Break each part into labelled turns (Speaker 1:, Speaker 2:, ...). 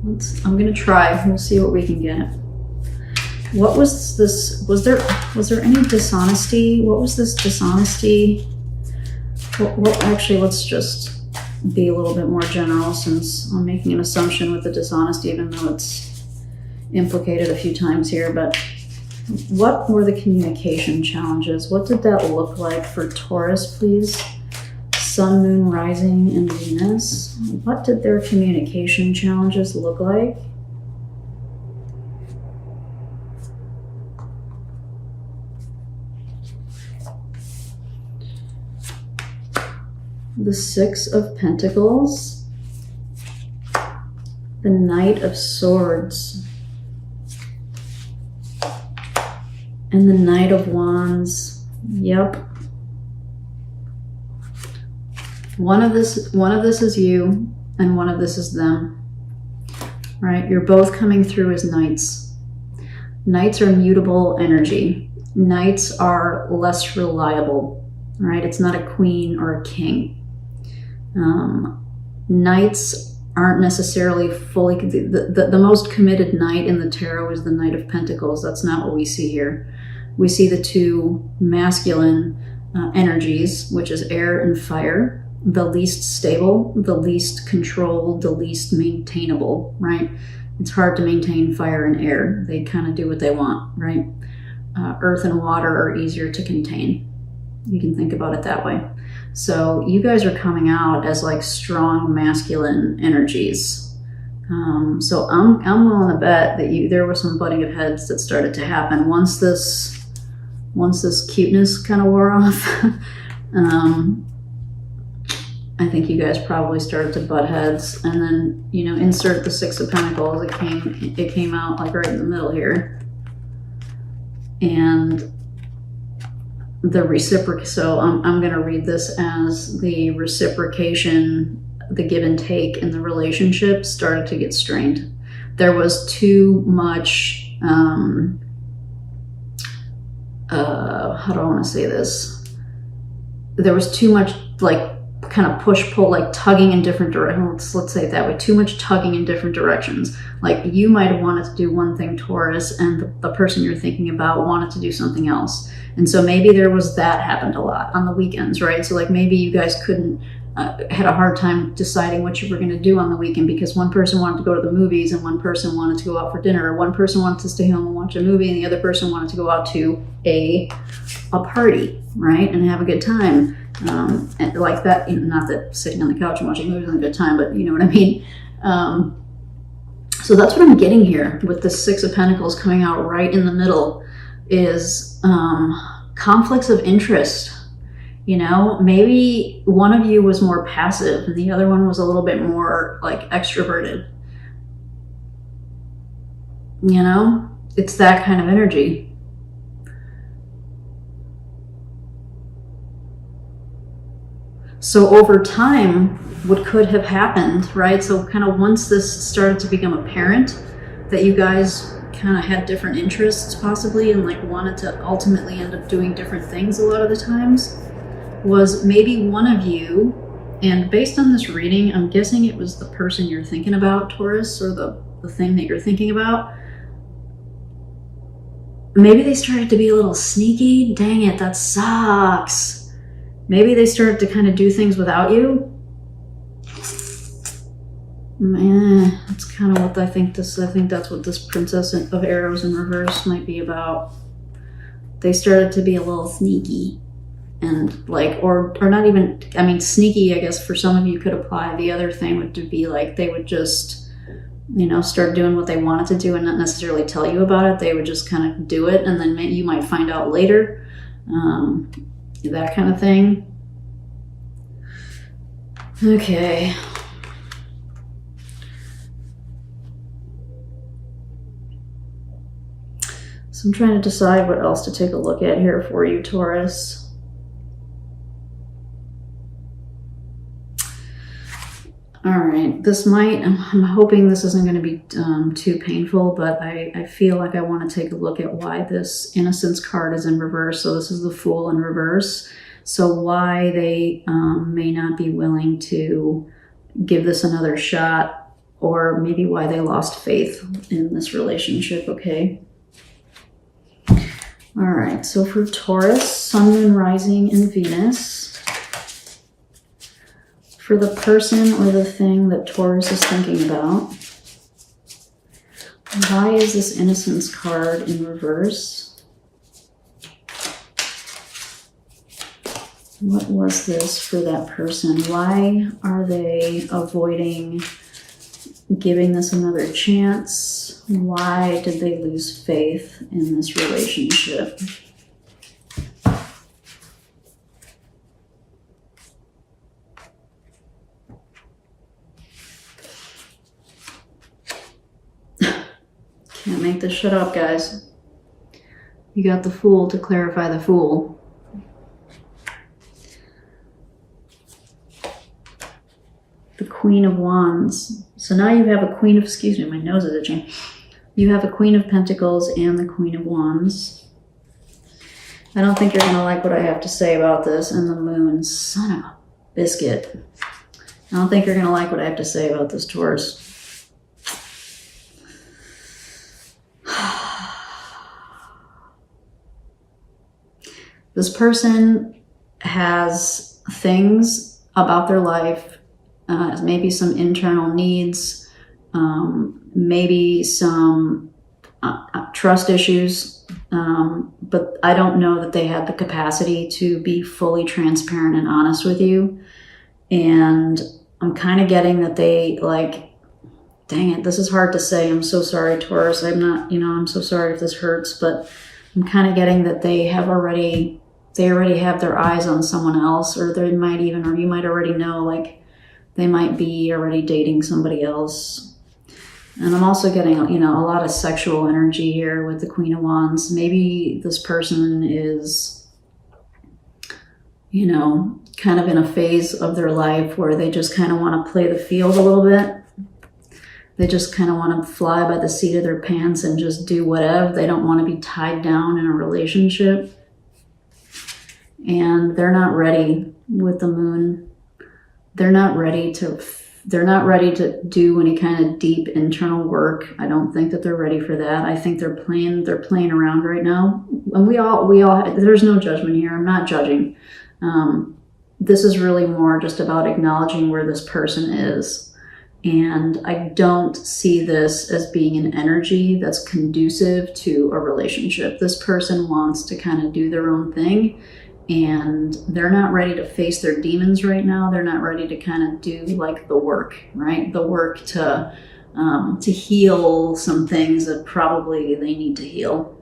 Speaker 1: I'm gonna try. We'll see what we can get. What was this? Was there any dishonesty? What was this dishonesty? Well, actually, let's just be a little bit more general, since I'm making an assumption with the dishonesty, even though it's implicated a few times here. But what were the communication challenges? What did that look like for Taurus, please? Sun, Moon, Rising, and Venus. What did their communication challenges look like? The Six of Pentacles, the Knight of Swords, and the Knight of Wands. Yep. One of this is you, and one of this is them. Right? You're both coming through as knights. Knights are mutable energy. Knights are less reliable. Right? It's not a queen or a king. Knights aren't necessarily fully, the most committed knight in the tarot is the Knight of Pentacles. That's not what we see here. We see the two masculine energies, which is air and fire, the least stable, the least controlled, the least maintainable, right? It's hard to maintain fire and air. They kind of do what they want, right? Earth and water are easier to contain. You can think about it that way. So you guys are coming out as like strong masculine energies. So I'm willing to bet that there was some butting of heads that started to happen once this cuteness kind of wore off. I think you guys probably started to butt heads, and then, you know, insert the Six of Pentacles. It came out like right in the middle here, and the reciproc. So I'm going to read this as the reciprocation, the give and take in the relationship started to get strained. There was too much, how do I want to say this? There was too much like kind of push-pull, like tugging in different directions. Let's say it that way. Too much tugging in different directions. Like you might have wanted to do one thing, Taurus, and the person you're thinking about wanted to do something else. And so maybe there was that happened a lot on the weekends, right? So like maybe you guys couldn't, had a hard time deciding what you were going to do on the weekend because one person wanted to go to the movies and one person wanted to go out for dinner, or one person wanted to stay home and watch a movie and the other person wanted to go out to a party, right? And have a good time. And like that, you know, not that sitting on the couch and watching movies is a good time, but you know what I mean? So that's what I'm getting here with the Six of Pentacles coming out right in the middle is conflicts of interest. You know, maybe one of you was more passive and the other one was a little bit more like extroverted. You know, it's that kind of energy. So over time, what could have happened, right? So kind of once this started to become apparent that you guys kind of had different interests possibly and like wanted to ultimately end up doing different things a lot of the times, was maybe one of you, and based on this reading, I'm guessing it was the person you're thinking about, Taurus, or the thing that you're thinking about. Maybe they started to be a little sneaky. Dang it, that sucks. Maybe they started to kind of do things without you. Man, that's kind of what I think that's what this Princess of Arrows in reverse might be about. They started to be a little sneaky. And like, or not even, I mean, sneaky, I guess for some of you could apply. The other thing would be like, they would just, you know, start doing what they wanted to do and not necessarily tell you about it. They would just kind of do it. And then you might find out later, that kind of thing. Okay. So I'm trying to decide what else to take a look at here for you, Taurus. All right, this might, I'm hoping this isn't going to be too painful, but I feel like I want to take a look at why this Innocence card is in reverse. So this is the Fool in reverse. So why they may not be willing to give this another shot, or maybe why they lost faith in this relationship, okay? All right, so for Taurus, Sun, Moon, Rising, and Venus. For the person or the thing that Taurus is thinking about, why is this Innocence card in reverse? What was this for that person? Why are they avoiding giving this another chance? Why did they lose faith in this relationship? Can't make this shit up, guys. You got the Fool to clarify the Fool. The Queen of Wands. So now you have a Queen of, excuse me, my nose is itching. You have a Queen of Pentacles and the Queen of Wands. I don't think you're going to like what I have to say about this. And the Moon. Son of a biscuit. I don't think you're going to like what I have to say about this, Taurus. This person has things about their life, maybe some internal needs, maybe some trust issues, but I don't know that they had the capacity to be fully transparent and honest with you. And I'm kind of getting that they like, dang it, this is hard to say. I'm so sorry, Taurus. I'm so sorry if this hurts, but I'm kind of getting that they already have their eyes on someone else, or they might even, or you might already know, like they might be already dating somebody else. And I'm also getting, a lot of sexual energy here with the Queen of Wands. Maybe this person is, kind of in a phase of their life where they just kind of want to play the field a little bit. They just kind of want to fly by the seat of their pants and just do whatever. They don't want to be tied down in a relationship. And they're not ready with the Moon. They're not ready to do any kind of deep internal work. I don't think that they're ready for that. I think they're playing around right now. And we all, there's no judgment here. I'm not judging. This is really more just about acknowledging where this person is. And I don't see this as being an energy that's conducive to a relationship. This person wants to kind of do their own thing, and they're not ready to face their demons right now. They're not ready to kind of do like the work, right? The work to heal some things that probably they need to heal.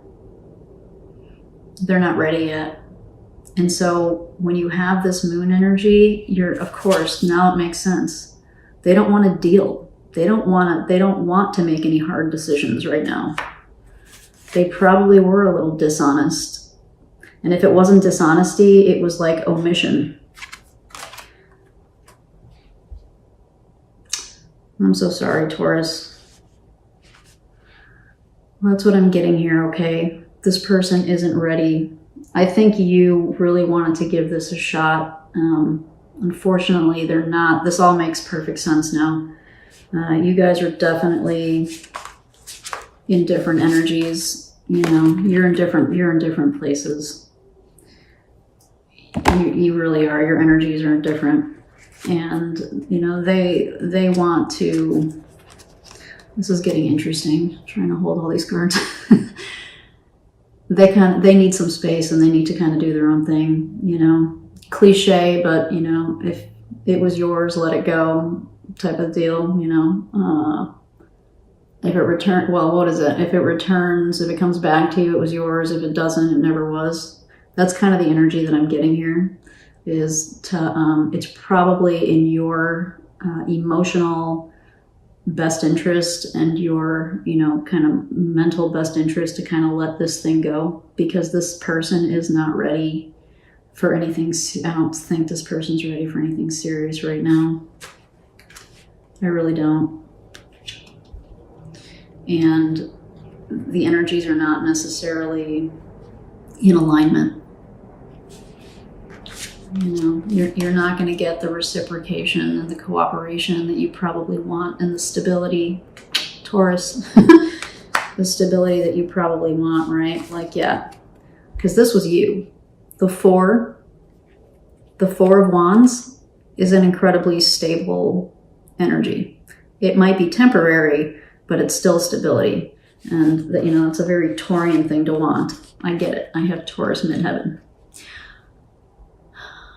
Speaker 1: They're not ready yet. And so when you have this Moon energy, of course, now it makes sense. They don't want to deal. They don't want to make any hard decisions right now. They probably were a little dishonest. And if it wasn't dishonesty, it was like omission. I'm so sorry, Taurus. Well, that's what I'm getting here, okay? This person isn't ready. I think you really wanted to give this a shot. Unfortunately, they're not. This all makes perfect sense now. You guys are definitely in different energies. You're in different places. You really are. Your energies are different. And, they want to, this is getting interesting, trying to hold all these cards. They need some space, and they need to kind of do their own thing, cliche, but, if it was yours, let it go type of deal, if it if it returns, if it comes back to you, it was yours. If it doesn't, it never was. That's kind of the energy that I'm getting here, is to, it's probably in your emotional best interest and your, kind of mental best interest to kind of let this thing go, because this person is not ready for anything. I don't think this person's ready for anything serious right now. I really don't. And the energies are not necessarily in alignment. You're not going to get the reciprocation and the cooperation that you probably want, and the stability, Taurus, the stability that you probably want, right? Like, yeah, because this was you. The Four of Wands is an incredibly stable energy. It might be temporary, but it's still stability. And that, it's a very Taurian thing to want. I get it. I have Taurus midheaven.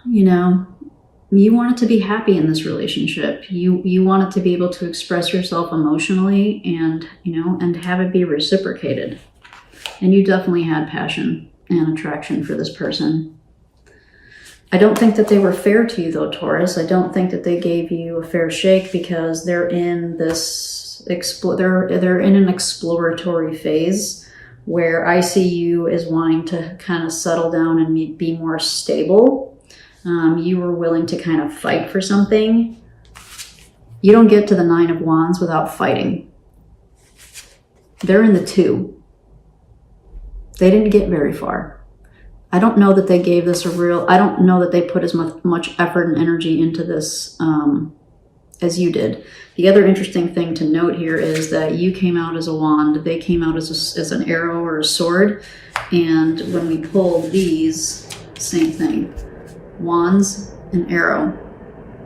Speaker 1: You want it to be happy in this relationship. You want it to be able to express yourself emotionally and have it be reciprocated. And you definitely had passion and attraction for this person. I don't think that they were fair to you though, Taurus. I don't think that they gave you a fair shake, because they're in this they're in an exploratory phase where I see you as wanting to kind of settle down and be more stable. You were willing to kind of fight for something. You don't get to the Nine of Wands without fighting. They're in the Two. They didn't get very far. I don't know that they gave this I don't know that they put as much effort and energy into this as you did. The other interesting thing to note here is that you came out as a wand. They came out as an arrow or a sword. And when we pull these, same thing. Wands and arrow,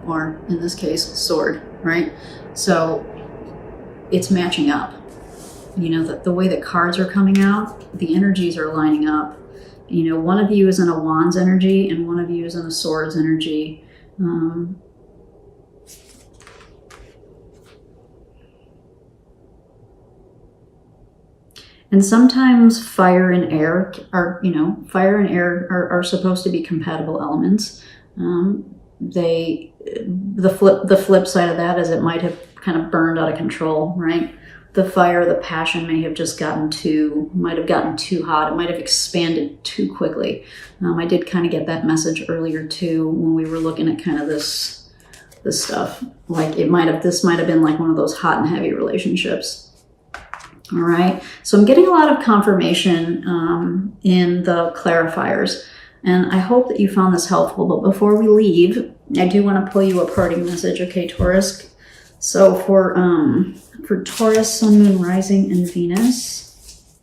Speaker 1: or in this case, sword, right? So it's matching up. The way that cards are coming out, the energies are lining up. One of you is in a Wands energy and one of you is in a Swords energy. And sometimes fire and air are supposed to be compatible elements. The flip side of that is it might have kind of burned out of control, right? The fire, the passion may have just gotten too hot. It might have expanded too quickly. I did kind of get that message earlier too when we were looking at kind of this stuff. Like this might have been like one of those hot and heavy relationships. All right, so I'm getting a lot of confirmation in the clarifiers, and I hope that you found this helpful. But before we leave, I do want to pull you a parting message, okay, Taurus? So for Taurus, Sun, Moon, Rising, and Venus,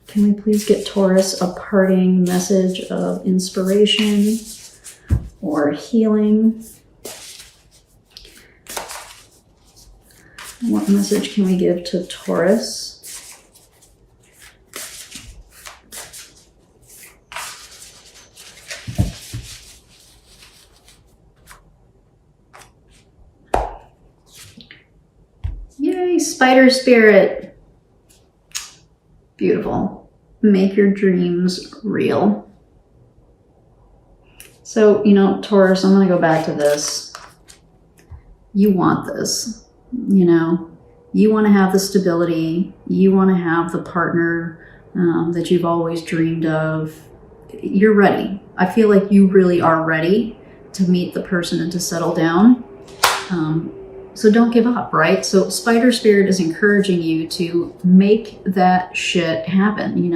Speaker 1: can we please get Taurus a parting message of inspiration or healing? What message can we give to Taurus? Yay, spider spirit. Beautiful. Make your dreams real. So, Taurus, I'm going to go back to this. You want this. You want to have the stability. You want to have the partner that you've always dreamed of. You're ready. I feel like you really are ready to meet the person and to settle down. So don't give up, right? So Spider Spirit is encouraging you to make that shit happen.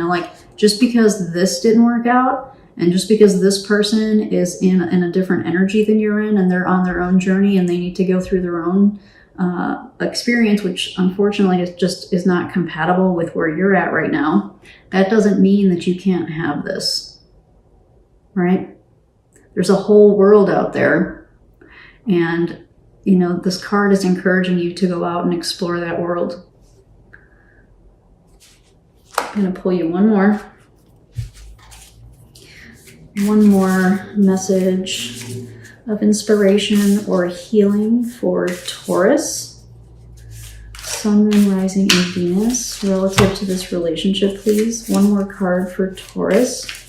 Speaker 1: Just because this didn't work out, and just because this person is in a different energy than you're in, and they're on their own journey and they need to go through their own experience, which unfortunately is not compatible with where you're at right now, that doesn't mean that you can't have this, right? There's a whole world out there, and this card is encouraging you to go out and explore that world. I'm going to pull you one more message of inspiration or healing for Taurus, Sun, Moon, Rising, and Venus relative to this relationship, please. One more card for Taurus.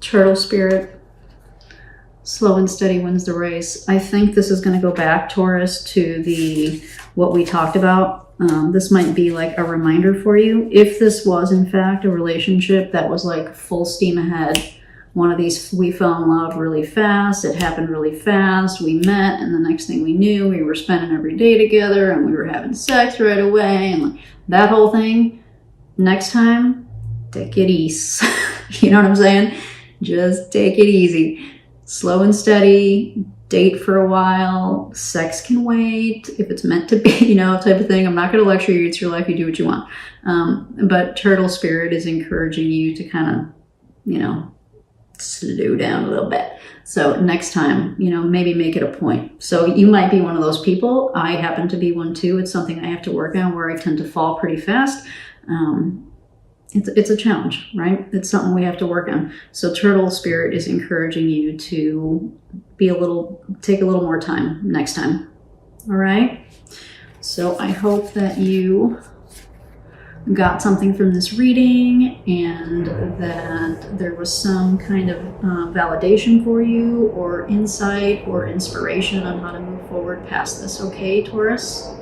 Speaker 1: Turtle Spirit. Slow and steady wins the race. I think this is going to go back, Taurus, to what we talked about. This might be like a reminder for you. If this was, in fact, a relationship that was like full steam ahead, one of these, we fell in love really fast. It happened really fast. We met, and the next thing we knew, we were spending every day together, and we were having sex right away, and like, that whole thing. Next time, take it easy. You know what I'm saying? Just take it easy. Slow and steady. Date for a while. Sex can wait if it's meant to be, you know, type of thing. I'm not going to lecture you. It's your life. You do what you want. But Turtle Spirit is encouraging you to kind of, you know, slow down a little bit. So next time, you know, maybe make it a point. So you might be one of those people. I happen to be one too. It's something I have to work on, where I tend to fall pretty fast. It's a challenge, right? It's something we have to work on. So Turtle Spirit is encouraging you to take a little more time next time. All right. So I hope that you got something from this reading, and that there was some kind of validation for you, or insight, or inspiration on how to move forward past this. Okay, Taurus?